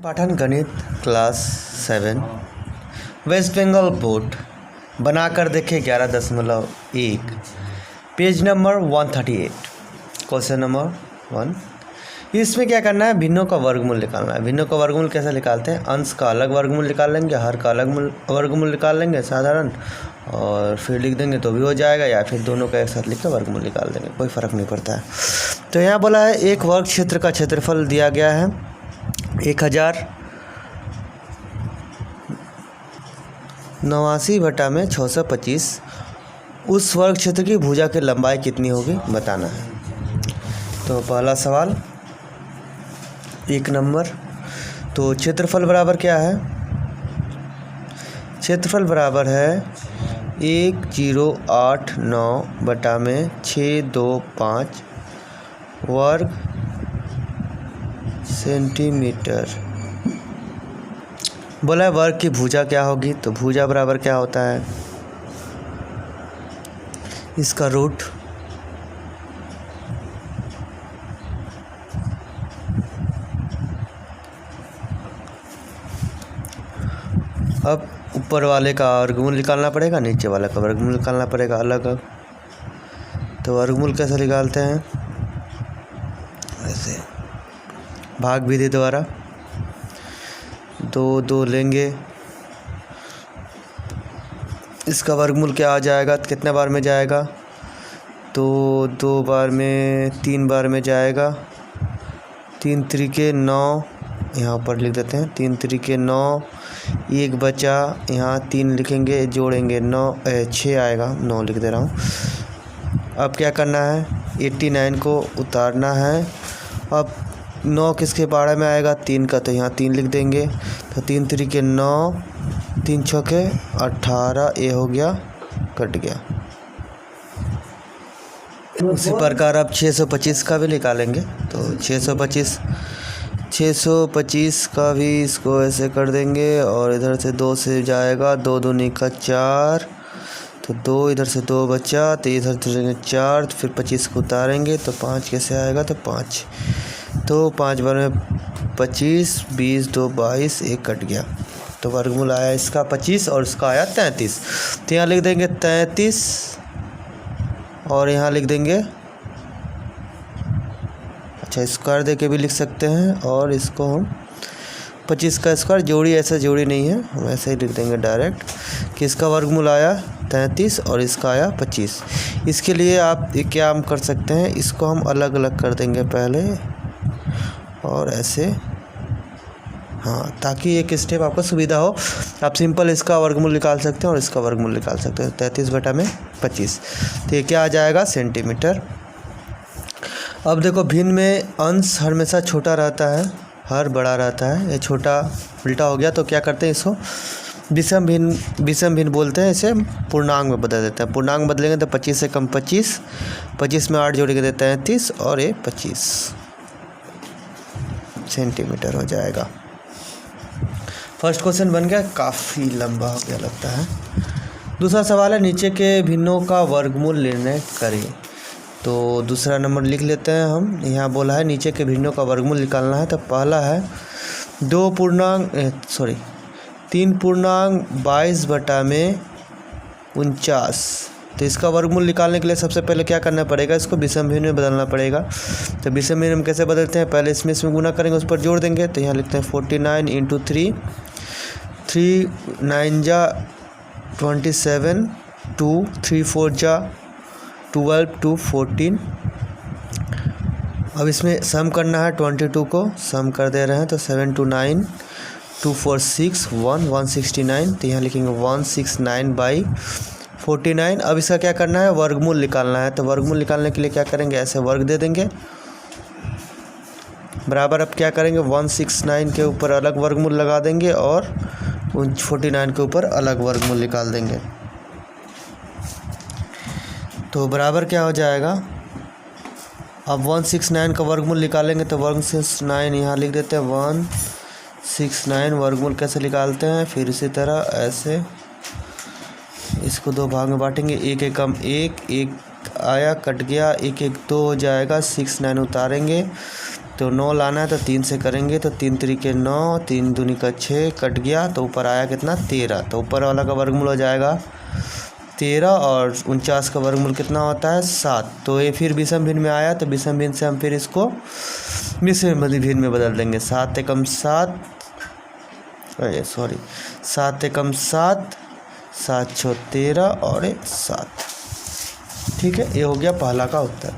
पाठन गणित class 7 waste Bengal board बनाकर देखें 11.1 पेज नंबर 138 क्वेश्चन नंबर 1। इसमें क्या करना है, भिन्नों का वर्गमूल निकालना है। भिन्नों का वर्गमूल कैसे निकालते हैं, अंश का अलग वर्गमूल निकाल लेंगे, हर का अलग वर्गमूल निकाल लेंगे साधारण, और फिर लिख देंगे तो भी हो जाएगा, या फिर दोनों का एक साथ लिख कर वर्गमूल निकाल देंगे, कोई फ़र्क नहीं पड़ता है। तो यहाँ बोला है एक वर्ग क्षेत्र का क्षेत्रफल दिया गया है 1089/625। उस वर्ग क्षेत्र की भुजा की लंबाई कितनी होगी बताना है। तो पहला सवाल 1 नंबर, तो क्षेत्रफल बराबर क्या है, क्षेत्रफल बराबर है 1089/625 वर्ग सेंटीमीटर। बोला है वर्ग की भुजा क्या होगी, तो भुजा बराबर क्या होता है, इसका रूट अब ऊपर वाले का वर्गमूल निकालना पड़ेगा, नीचे वाले का वर्गमूल निकालना पड़ेगा अलग अलग। तो वर्गमूल कैसे निकालते हैं, ऐसे भाग विधि द्वारा 2 लेंगे, इसका वर्गमूल क्या आ जाएगा, कितने बार में जाएगा, तो 2 बार में 3 बार में जाएगा, 3 त्रिके 9, यहाँ पर लिख देते हैं 3 त्रिके 9, एक बचा, यहाँ 3 लिखेंगे जोड़ेंगे 6 आएगा, 9 लिख दे रहा हूँ। अब क्या करना है, 89 को उतारना है। अब 9 किसके बारे में आएगा, 3 का, तो यहाँ 3 लिख देंगे, तो 3 त्रिके 9, 3 छके 18, ये हो गया, कट गया। उसी प्रकार अब 625 का भी निकालेंगे, तो 625 का भी इसको ऐसे कर देंगे, और इधर से 2 से जाएगा, 2 दूनी का 4, तो 2 इधर से 2 बचा, तो इधर से 4, तो फिर 25 को उतारेंगे तो 5 कैसे आएगा, तो 5, तो 5 बार में 25, 20, 2 22, 1 कट गया। तो वर्गमूल आया इसका 25 और इसका आया 33। तो यहाँ लिख देंगे 33 और यहाँ लिख देंगे, अच्छा स्क्वायर दे के भी लिख सकते हैं, और इसको हम 25 का स्क्वायर, जोड़ी ऐसा जोड़ी नहीं है, हम ऐसे ही लिख देंगे डायरेक्ट कि इसका वर्गमूल आया 33 और इसका आया 25। इसके लिए आप क्या हम कर सकते हैं, इसको हम अलग अलग कर देंगे पहले, और ऐसे, हाँ, ताकि एक स्टेप आपको सुविधा हो। आप सिंपल इसका वर्गमूल निकाल सकते हैं और इसका वर्गमूल निकाल सकते हैं, 33/25। तो ये क्या आ जाएगा, सेंटीमीटर। अब देखो भिन्न में अंश हमेशा छोटा रहता है, हर बड़ा रहता है, ये छोटा उल्टा हो गया, तो क्या करते हैं, इसको विषम भिन्न बोलते हैं, इसे पूर्णांक में बदल देते हैं। पूर्णांक बदलेंगे तो 25 से कम 25, 25 में 8 जोड़ेंगे तो 33, और ये 25 सेंटीमीटर हो जाएगा। फर्स्ट क्वेश्चन बन गया, काफ़ी लंबा हो गया लगता है। दूसरा सवाल है नीचे के भिन्नों का वर्गमूल निर्णय करें। तो दूसरा नंबर लिख लेते हैं हम। यहाँ बोला है नीचे के भिन्नों का वर्गमूल निकालना है। तो पहला है 3.22/49। तो इसका वर्गमूल निकालने के लिए सबसे पहले क्या करना पड़ेगा, इसको विषम भिन्न में बदलना पड़ेगा। तो विषम भिन्न में कैसे बदलते हैं, पहले इसमें गुना करेंगे, उस पर जोड़ देंगे। तो यहाँ लिखते हैं 49 × 3, 3 9 जा 27, 2 3 4 जा 12, 2 14। अब इसमें सम करना है, 22 को सम कर दे रहे हैं, तो 7 2 9, 2 4 6 1 169। तो यहाँ लिखेंगे 169/49। अब इसका क्या करना है, वर्गमूल निकालना है। तो वर्गमूल निकालने के लिए क्या करेंगे, ऐसे वर्ग दे देंगे बराबर। अब क्या करेंगे, 169 के ऊपर अलग वर्गमूल लगा देंगे, और 49 के ऊपर अलग वर्गमूल निकाल देंगे। तो बराबर क्या हो जाएगा, अब 169 का वर्गमूल निकालेंगे, तो 169 यहाँ लिख देते हैं, 169 वर्गमूल कैसे निकालते हैं, फिर इसी तरह ऐसे इसको 2 भाग में बांटेंगे, 1 एकम 1 आया, कट गया, 1 1 2 हो जाएगा, 69 उतारेंगे, तो 9 लाना है तो 3 से करेंगे, तो 3 तरीके 9, 3 दूनी का 6, कट गया तो ऊपर आया कितना 13। तो ऊपर वाला का वर्गमूल हो जाएगा 13 और 49 का वर्गमूल कितना होता है 7। तो ये फिर विषम भिन्न में आया, तो विषम भिन्न से हम फिर इसको मिश्र भिन्न में बदल देंगे। 7 एकम 7, 7 एकम 7, 7 छो 13 और 7। ठीक है, ये हो गया पहला का उत्तर।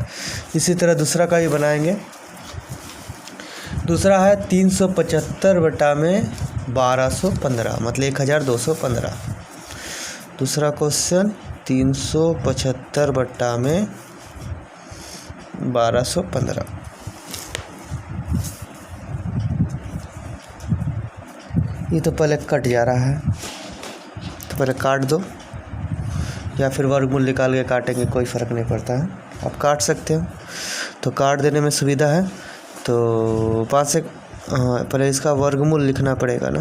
इसी तरह दूसरा का भी बनाएंगे। दूसरा है 375 बटा में 1215 मतलब 1215। दूसरा क्वेश्चन 375 बटा में 1215। ये तो पहले कट जा रहा है, तो पहले काट दो या फिर वर्गमूल निकाल के काटेंगे, कोई फ़र्क नहीं पड़ता है, आप काट सकते हो। तो काट देने में सुविधा है। तो 5 से पहले इसका वर्गमूल लिखना पड़ेगा ना।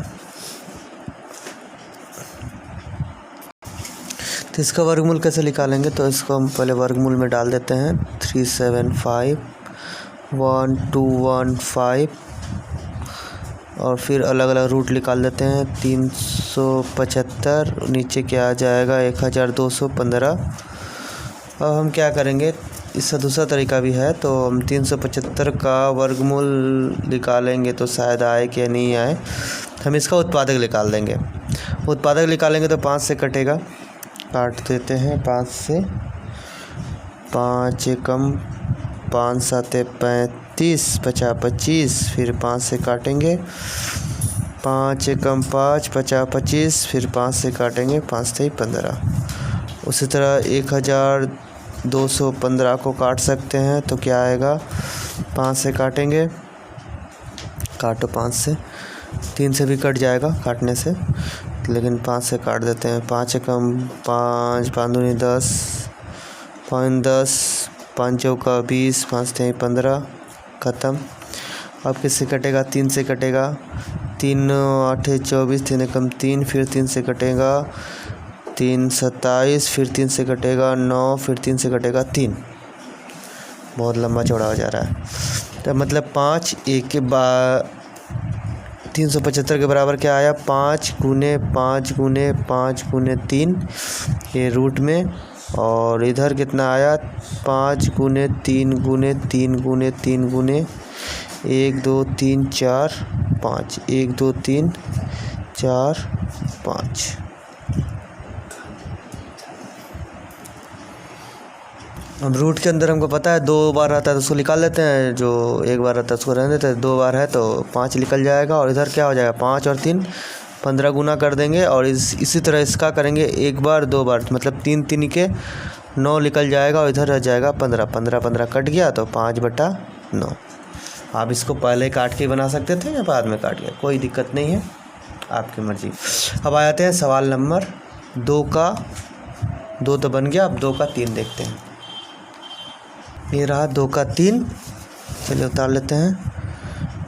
तो इसका वर्गमूल कैसे निकालेंगे, तो इसको हम पहले वर्गमूल में डाल देते हैं। 375 और फिर अलग अलग रूट निकाल देते हैं। 375 नीचे क्या आ जाएगा 1215। अब हम क्या करेंगे, इसका दूसरा तरीका भी है। तो हम 375 का वर्गमूल निकालेंगे तो शायद आए कि नहीं आए। हम इसका उत्पादक निकाल देंगे। उत्पादक निकालेंगे तो 5 से कटेगा, काट देते हैं 5 से। 5 एकम 5 7 35, 50 25, फिर 5 से काटेंगे। 5 एकम 5, 50 25, फिर 5 से काटेंगे, 5 से 15। उसी तरह 1215 को काट सकते हैं, तो क्या आएगा 5 से काटेंगे, काटो 5 से, 3 से भी कट जाएगा काटने से, लेकिन 5 से काट देते हैं। 5 एकम 5, 5 दूनी 10, 5 10, 5 चौका 20, 5 3 15, ख़त्म। अब किससे कटेगा, 3 से कटेगा। 3 8 24, 3 एकम 3, फिर 3 से कटेगा। 3 27, फिर 3 से कटेगा 9, फिर 3 से कटेगा 3। बहुत लंबा चौड़ा हो जा रहा है। तो मतलब 5 1 के बाद 375 के बराबर क्या आया, 5 गुने 5 गुने 5 गुने 3 ये रूट में, और इधर कितना आया 5 गुने 3 गुने 3 गुने 3 गुने 1 2 3 4 5, 1 2 3 4 5। अब रूट के अंदर हमको पता है 2 बार आता है तो उसको निकाल लेते हैं, जो 1 बार आता है उसको रहने देते हैं। 2 बार है तो 5 निकल जाएगा, और इधर क्या हो जाएगा 5 और 3 15 गुना कर देंगे। और इसी तरह इसका करेंगे 1 बार 2 बार, मतलब 3 3 के 9 निकल जाएगा, और इधर रह जाएगा 15 15 15 कट गया तो 5 बटा 9। आप इसको पहले काट के बना सकते थे या बाद में काट के, कोई दिक्कत नहीं है, आपकी मर्ज़ी। अब आ जाते हैं सवाल नंबर 2 का। 2 तो बन गया, अब 2 का 3 देखते हैं। ये रहा 2 का 3, चलिए उतार लेते हैं।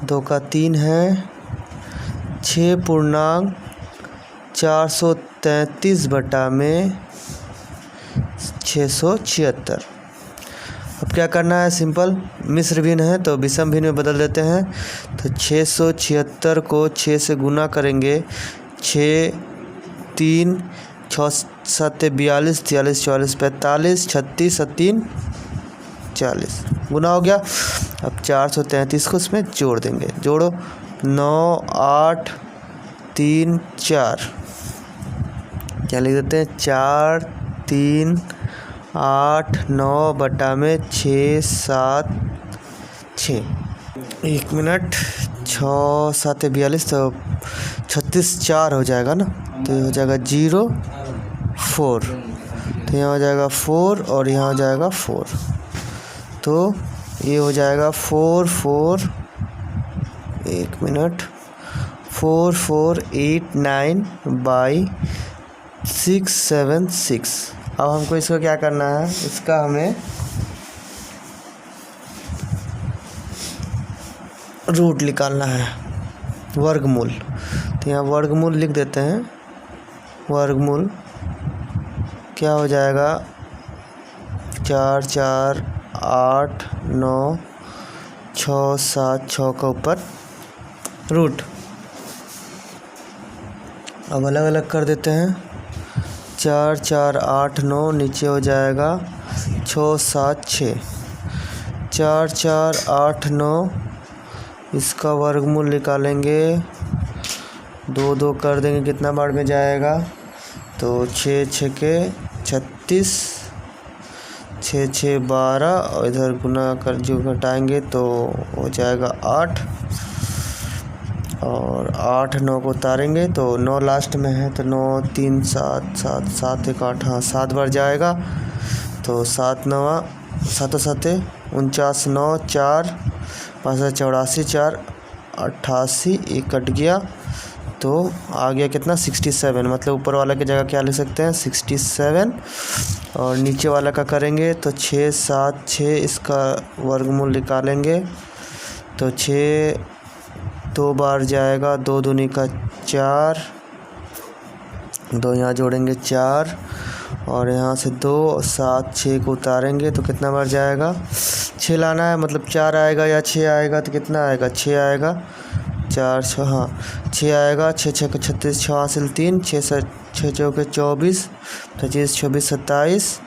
2 का 3 है 6.433 बटा में 676। अब क्या करना है, सिंपल, मिश्र भिन्न है तो विषम भिन्न में बदल देते हैं। तो 676 को 6 से गुना करेंगे, 6 3 6 7 42, 43 44 45, 36 3 40 गुना हो गया। अब 433 को इसमें जोड़ देंगे, जोड़ो 9 8 3 4, क्या लिख देते हैं 4 3 8 9 बटा में 6 7 6। 1 मिनट, 6 7 42 तो 36 4 हो जाएगा ना, तो ये हो जाएगा 0 4, तो यहाँ हो जाएगा 4 और यहाँ हो जाएगा 4, तो ये हो जाएगा 4 4, 1 मिनट, 4489/676। अब हमको इसको क्या करना है, इसका हमें रूट निकालना है, वर्गमूल। तो यहाँ वर्गमूल लिख देते हैं। वर्गमूल क्या हो जाएगा 4 4 8 9 6 7 6 का ऊपर रूट। अब अलग अलग कर देते हैं। 4 4 8 9 नीचे हो जाएगा 6 7 6। 4 4 8 9 इसका वर्गमूल निकालेंगे, 2 2 कर देंगे, कितना बार में जाएगा, तो 6 6 के 36, 6 6 12 और इधर गुना कर जो घटाएंगे तो हो जाएगा 8 और 8 9 को उतारेंगे तो 9 लास्ट में है तो 9 3 7 7 7 1 8, हाँ 7 बार जाएगा तो 7 9 7 7 49 9 4 5 84 4 88, एक कट गया तो आ गया कितना 67। मतलब ऊपर वाला की जगह क्या लिख सकते हैं 67 और नीचे वाला का करेंगे तो 6 7 6 इसका वर्गमूल निकालेंगे तो 6 2 बार जाएगा, 2 दूनी का 4, 2 यहाँ जोड़ेंगे 4 और यहाँ से 2 7 6 को उतारेंगे तो कितना बार जाएगा, 6 लाना है, मतलब 4 आएगा या 6 आएगा तो कितना आएगा 6 आएगा, 4 6, हाँ 6 आएगा, 6 6 के 36, 6 हासिल 3, 6 6 चौके 24, 25 26 27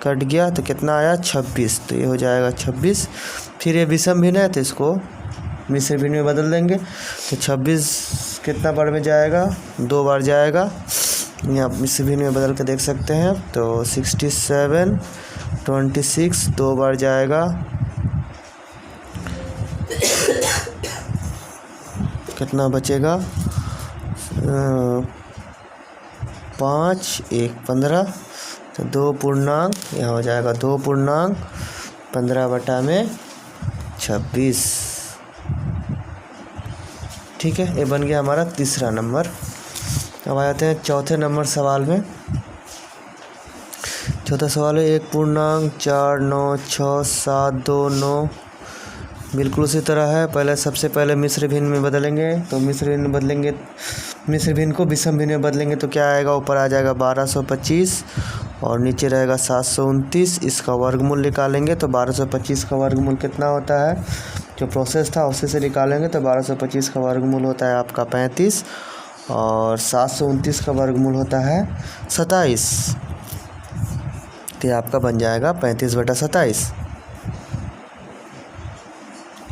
कट गया तो कितना आया 26। तो ये हो जाएगा 26। फिर ये विषम भिन्न है तो इसको मिश्र भिन्न में बदल देंगे तो 26 कितना बार में जाएगा, 2 बार जाएगा। यहाँ मिश्र भिन्न में बदल के देख सकते हैं तो 67 26 2 बार जाएगा, कितना बचेगा 5 1 15 तो 2 पूर्णांक यहाँ हो जाएगा 2 पूर्णांक 15 बटा में 26। ठीक है, ये बन गया हमारा तीसरा नंबर। अब आ जाते हैं चौथे नंबर सवाल में। चौथा सवाल है 1 पूर्णांक 4 9 6 7 2 9। बिल्कुल उसी तरह है, पहले सबसे पहले मिश्र भिन्न में बदलेंगे तो मिश्र भिन्न बदलेंगे, मिश्र भिन्न को विषम भिन्न में बदलेंगे तो क्या आएगा, ऊपर आ जाएगा 1225 और नीचे रहेगा 729। इसका वर्गमूल निकालेंगे तो 1225 का वर्गमूल कितना होता है, जो प्रोसेस था उसी से निकालेंगे तो 1225 का वर्गमूल होता है आपका 35 और 729 का वर्गमूल होता है 27। तो आपका बन जाएगा 35 बटा 27।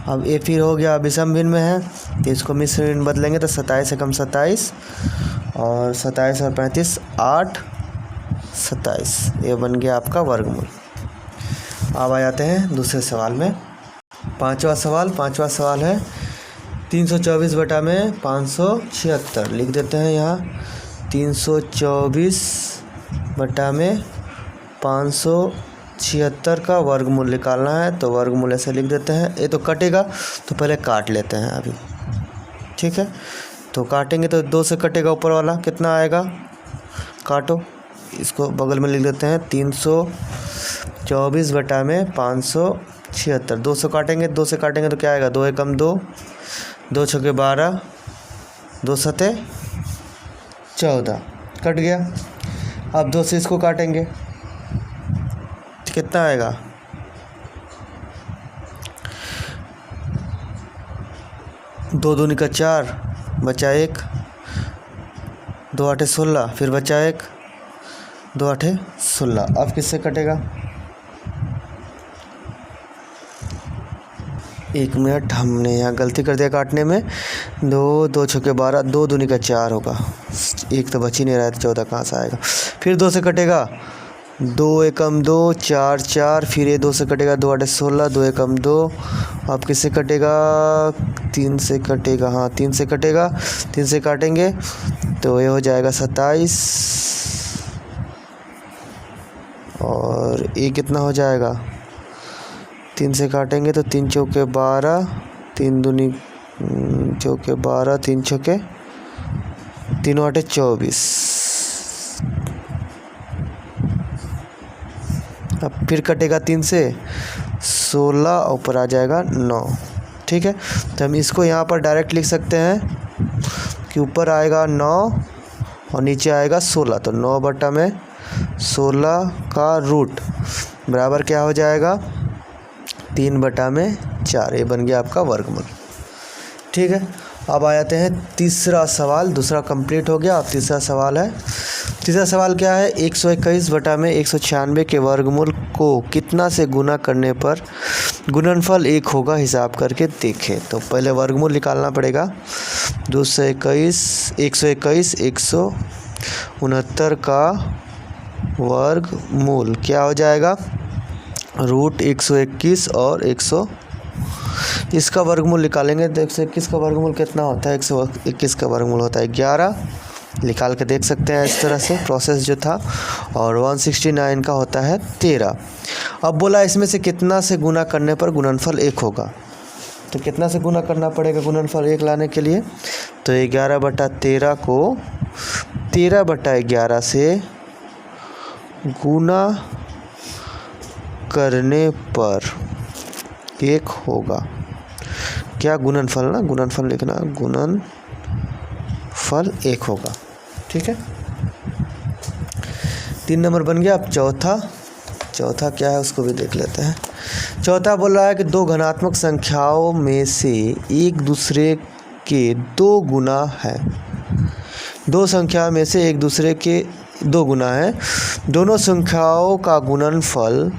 अब ये फिर हो गया विषम भिन्न में है तो इसको मिश्र भिन्न बदलेंगे तो 27 से कम 27 और 27 और 35 8 27। ये बन गया आपका वर्गमूल। अब आ जाते हैं दूसरे सवाल में। पांचवा सवाल है 324 बटा में 576। लिख देते हैं यहाँ 324 बटा में 576 का वर्गमूल निकालना है तो वर्गमूल ऐसे लिख देते हैं। ये तो कटेगा तो पहले काट लेते हैं अभी, ठीक है। तो काटेंगे तो 2 से कटेगा ऊपर वाला, कितना आएगा, काटो, इसको बगल में लिख देते हैं 324 बटा में 576। 2 से काटेंगे, 2 से काटेंगे तो क्या आएगा, 2 एकम 2, 2 छके 12, 2 सते 14, कट गया। अब 2 से इसको काटेंगे तो कितना आएगा, 2 दूनी का 4, बचा 1, 2 8 16, फिर बचा 1, 2 8 16। अब किससे कटेगा, 1 मिनट, हमने यहाँ गलती कर दिया काटने में। 2 2 छके 12, 2 दूनी का 4 होगा, 1 तो बच ही नहीं रहा है तो 14 कहाँ से आएगा। फिर 2 से कटेगा, 2 एकम 2, 4 4, फिर ये 2 से कटेगा, 2 8 16, 2 एकम 2। अब किससे कटेगा, 3 से कटेगा, हाँ 3 से कटेगा, 3 से काटेंगे तो ये हो जाएगा 27 और ये कितना हो जाएगा, 3 से काटेंगे तो 3 चौके 12, 3 दूनी चौके 12, 3 छके 3 8 24। अब फिर कटेगा 3 से 16, ऊपर आ जाएगा 9, ठीक है। तो हम इसको यहाँ पर डायरेक्ट लिख सकते हैं कि ऊपर आएगा 9 और नीचे आएगा 16, तो 9 बटा में 16 का रूट बराबर क्या हो जाएगा, 3 बटा में 4, ये बन गया आपका वर्गमूल। ठीक है, अब आ जाते हैं तीसरा सवाल। दूसरा कंप्लीट हो गया। अब तीसरा सवाल है। तीसरा सवाल क्या है, 121 बटा में 196 के वर्गमूल को कितना से गुना करने पर गुणनफल 1 होगा, हिसाब करके देखें। तो पहले वर्गमूल निकालना पड़ेगा। 121 169 का वर्गमूल क्या हो जाएगा, रूट 121 और 100, इसका वर्गमूल निकालेंगे। तो 121 का वर्गमूल कितना होता है, 121 का वर्गमूल होता है 11, निकाल के देख सकते हैं इस तरह से प्रोसेस जो था। और 169 का होता है 13। अब बोला इसमें से कितना से गुना करने पर गुणनफल 1 होगा। तो कितना से गुना करना पड़ेगा गुणनफल 1 लाने के लिए, तो 11/13 को 13/11 से गुना करने पर 1 होगा। क्या गुणनफल ना, गुणनफल लिखना, गुणनफल 1 होगा। ठीक है, 3 नंबर बन गया। अब चौथा क्या है उसको भी देख लेते हैं। चौथा बोल रहा है कि 2 धनात्मक संख्याओं में से एक दूसरे के 2 गुना है। 2 संख्या में से एक दूसरे के 2 गुना है। दोनों संख्याओं का गुणनफल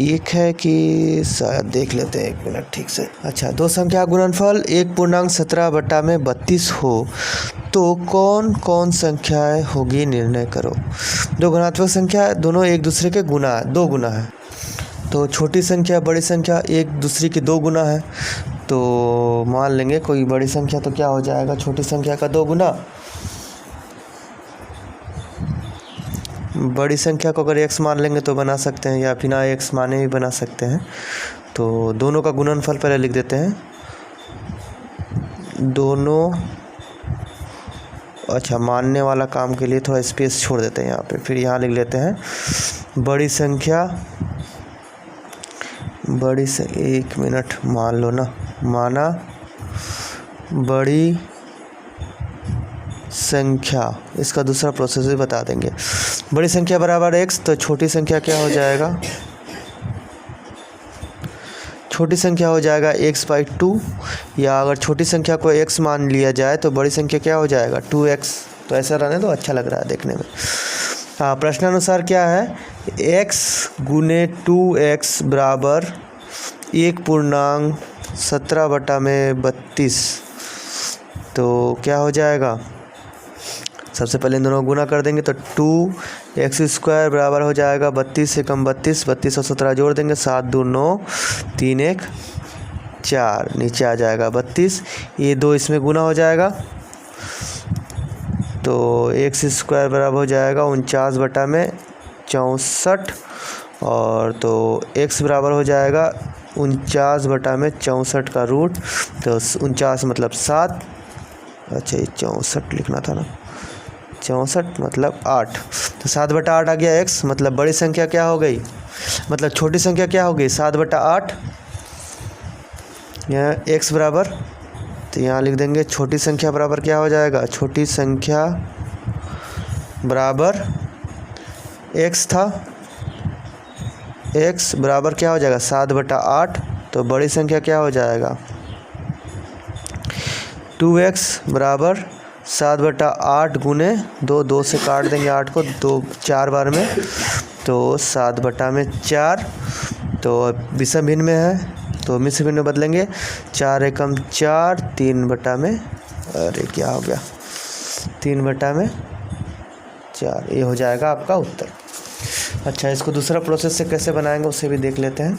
1 है कि शायद देख लेते हैं 1 मिनट ठीक से। अच्छा, 2 संख्या गुणनफल 1.17/32 हो तो कौन कौन संख्याएं होगी, निर्णय करो। 2 धनात्मक संख्या दोनों एक दूसरे के गुना है, 2 गुना है। तो छोटी संख्या बड़ी संख्या एक दूसरे की 2 गुना है। तो मान लेंगे कोई बड़ी संख्या, तो क्या हो जाएगा, छोटी संख्या का 2 गुना। बड़ी संख्या को अगर x मान लेंगे तो बना सकते हैं, या बिना x माने भी बना सकते हैं। तो दोनों का गुणनफल पहले लिख देते हैं। दोनों, अच्छा, मानने वाला काम के लिए थोड़ा स्पेस छोड़ देते हैं यहाँ पे। फिर यहाँ लिख लेते हैं बड़ी संख्या, एक मिनट मान लो ना, माना बड़ी संख्या, इसका दूसरा प्रोसेस भी बता देंगे। बड़ी संख्या बराबर x, तो छोटी संख्या क्या हो जाएगा, छोटी संख्या हो जाएगा x/2, या अगर छोटी संख्या को x मान लिया जाए तो बड़ी संख्या क्या हो जाएगा 2x। तो ऐसा रहने दो, अच्छा लग रहा है देखने में। हाँ, प्रश्नानुसार क्या है, x गुने 2x बराबर 1.17/32। तो क्या हो जाएगा, सबसे पहले इन दोनों को गुना कर देंगे। तो 2x² बराबर हो जाएगा 32 से कम 32, 32 और 17 जोड़ देंगे, 7 2 9, 3 1 4, नीचे आ जाएगा 32। ये 2 इसमें गुना हो जाएगा, तो x² बराबर हो जाएगा 49/64, और तो x बराबर हो जाएगा 49/64 का रूट, तो 49 मतलब 7, अच्छा ये 64 लिखना था ना, 64 मतलब 8, तो 7/8 आ गया x। मतलब बड़ी संख्या क्या हो गई, मतलब छोटी संख्या क्या हो गई 7/8। यहाँ x बराबर, तो यहाँ लिख देंगे छोटी संख्या बराबर क्या हो जाएगा, छोटी संख्या बराबर x था, x बराबर क्या हो जाएगा 7/8। तो बड़ी संख्या क्या हो जाएगा 2x बराबर 7/8 गुने 2, 2 से काट देंगे 8 को, 2 4 बार में, तो 7/4। तो विषम भिन्न में है तो मिश्र भिन्न में बदलेंगे, 4 एकम 4, 3/, अरे क्या हो गया 3/4, ये हो जाएगा आपका उत्तर। अच्छा, इसको दूसरा प्रोसेस से कैसे बनाएंगे उसे भी देख लेते हैं।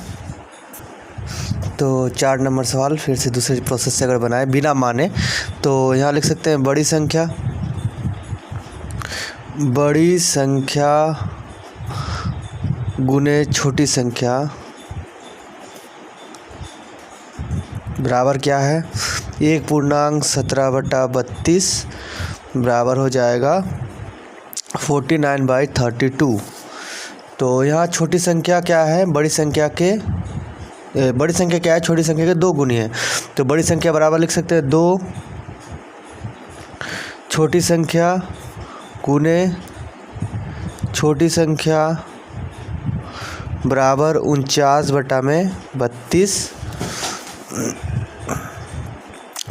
तो 4 नंबर सवाल फिर से दूसरे प्रोसेस से अगर बनाए बिना माने, तो यहाँ लिख सकते हैं बड़ी संख्या गुने छोटी संख्या बराबर क्या है 1.17/32 बराबर हो जाएगा 49/32। तो यहाँ छोटी संख्या क्या है, बड़ी संख्या क्या है, छोटी संख्या के 2 गुनी है। तो बड़ी संख्या बराबर लिख सकते हैं 2 छोटी संख्या गुने छोटी संख्या बराबर 49/32।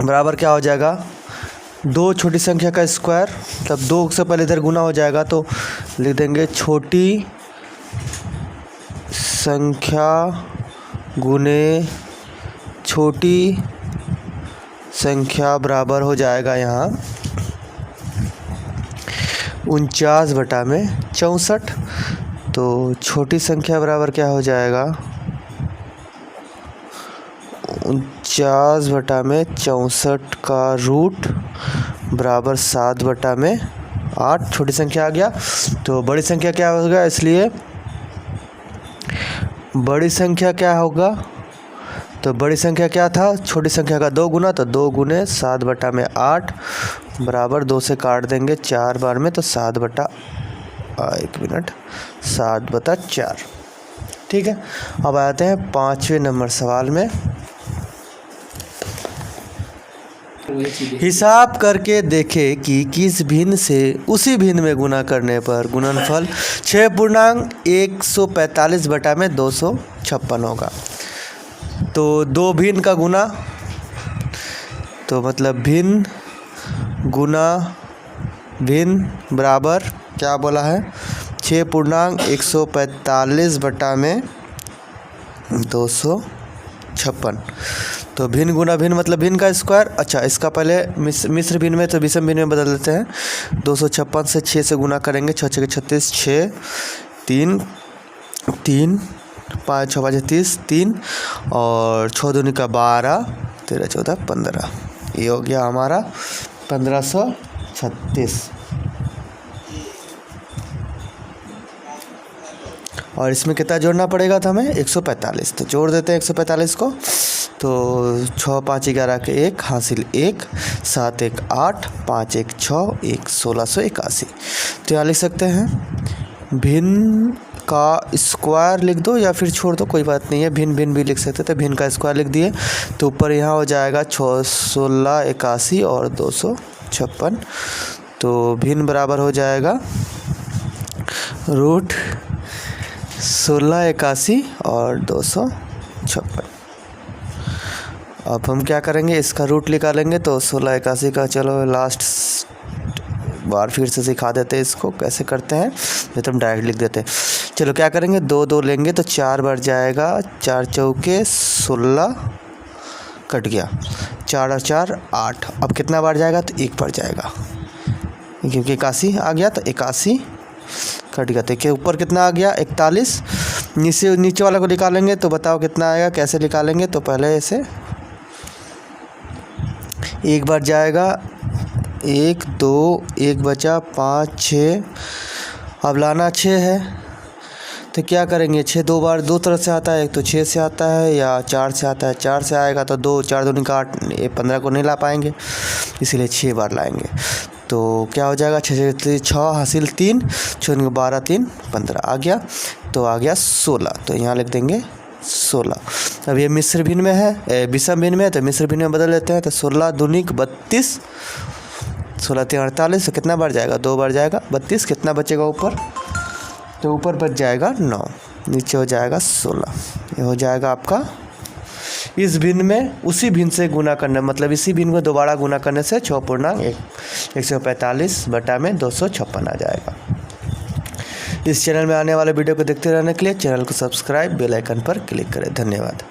बराबर क्या हो जाएगा, दो छोटी संख्या का स्क्वायर, तब दो से पहले इधर गुना हो जाएगा तो लिख देंगे छोटी संख्या गुने छोटी संख्या बराबर हो जाएगा यहाँ 49/64। तो छोटी संख्या बराबर क्या हो जाएगा, 49/64 का रूट बराबर 7/8। छोटी संख्या आ गया तो बड़ी संख्या क्या होगा, इसलिए बड़ी संख्या क्या होगा, तो बड़ी संख्या क्या था, छोटी संख्या का 2 गुना, तो 2 गुने 7/8 बराबर 2 से काट देंगे 4 बार में, तो 7/4। ठीक है। अब आते हैं 5वें नंबर सवाल में। हिसाब करके देखें कि किस भिन्न से उसी भिन्न में गुना करने पर गुणनफल 6.145/256 होगा। तो दो भिन्न का गुना, तो मतलब भिन्न गुना भिन्न बराबर क्या बोला है, 6.145/256। तो भिन्न गुना भिन्न मतलब भिन्न का स्क्वायर। अच्छा, इसका पहले मिश्र भिन्न में तो विषम भिन्न में बदल देते हैं। 256 से 6 से गुना करेंगे, 6 6 36, 6 3 3 5 6 5 30 3 और 6 दूनी का 12 13 14 15। ये हो गया हमारा 1536। और इसमें कितना जोड़ना पड़ेगा था हमें, 145। तो जोड़ देते हैं 145 को। तो 6 5 11 के 1 हासिल 1, 7 1 8, 5 1 6, 1 1681। तो यहाँ लिख सकते हैं भिन्न का स्क्वायर लिख दो या फिर छोड़ दो, कोई बात नहीं है, भिन्न भिन्न भी लिख सकते थे। भिन्न का स्क्वायर लिख दिए तो ऊपर यहाँ हो जाएगा 1681 और 256। तो भिन्न बराबर हो जाएगा रूट 1681 और 256। अब हम क्या करेंगे, इसका रूट निकालेंगे। तो 1681 का चलो लास्ट बार फिर से सिखा देते हैं इसको कैसे करते हैं, नहीं तो हम डायरेक्ट लिख देते हैं। चलो क्या करेंगे, 2 2 लेंगे तो 4 बार जाएगा, 4 चौके 16 कट गया, 4 और 4 8। अब कितना बार जाएगा, तो 1 बार जाएगा क्योंकि 81 आ गया, तो 81 कट गया। देखिए ऊपर कितना आ गया 41। नीचे वाला को निकालेंगे तो बताओ कितना आएगा, कैसे निकालेंगे। तो पहले ऐसे 1 बार जाएगा, 1 2 1 बचा 5 6। अब लाना 6 है तो क्या करेंगे, 6 2 बार 2 तरफ से आता है, एक तो 6 से आता है या 4 से आता है। 4 से आएगा तो 2 4 दूनी का 8, 15 को नहीं ला पाएंगे, इसीलिए 6 बार लाएंगे। तो क्या हो जाएगा, 6 हासिल 3, 6 12 3 15 आ गया, तो आ गया 16। तो यहाँ लिख देंगे 16। अब ये मिश्र भिन्न में है, विषम भिन्न में है, तो मिश्र भिन्न में बदल लेते हैं। तो 16 दूनी 32, 16 3 48। तो कितना बार जाएगा, 2 बार जाएगा। 32 कितना बचेगा ऊपर, तो ऊपर बच जाएगा 9, नीचे हो जाएगा 16। ये हो जाएगा आपका इस भिन्न में उसी भिन्न से गुना करना, मतलब इसी भिन्न को दोबारा गुना करने से 6.145/256 आ जाएगा। इस चैनल में आने वाले वीडियो को देखते रहने के लिए चैनल को सब्सक्राइब, बेल आइकन पर क्लिक करें। धन्यवाद।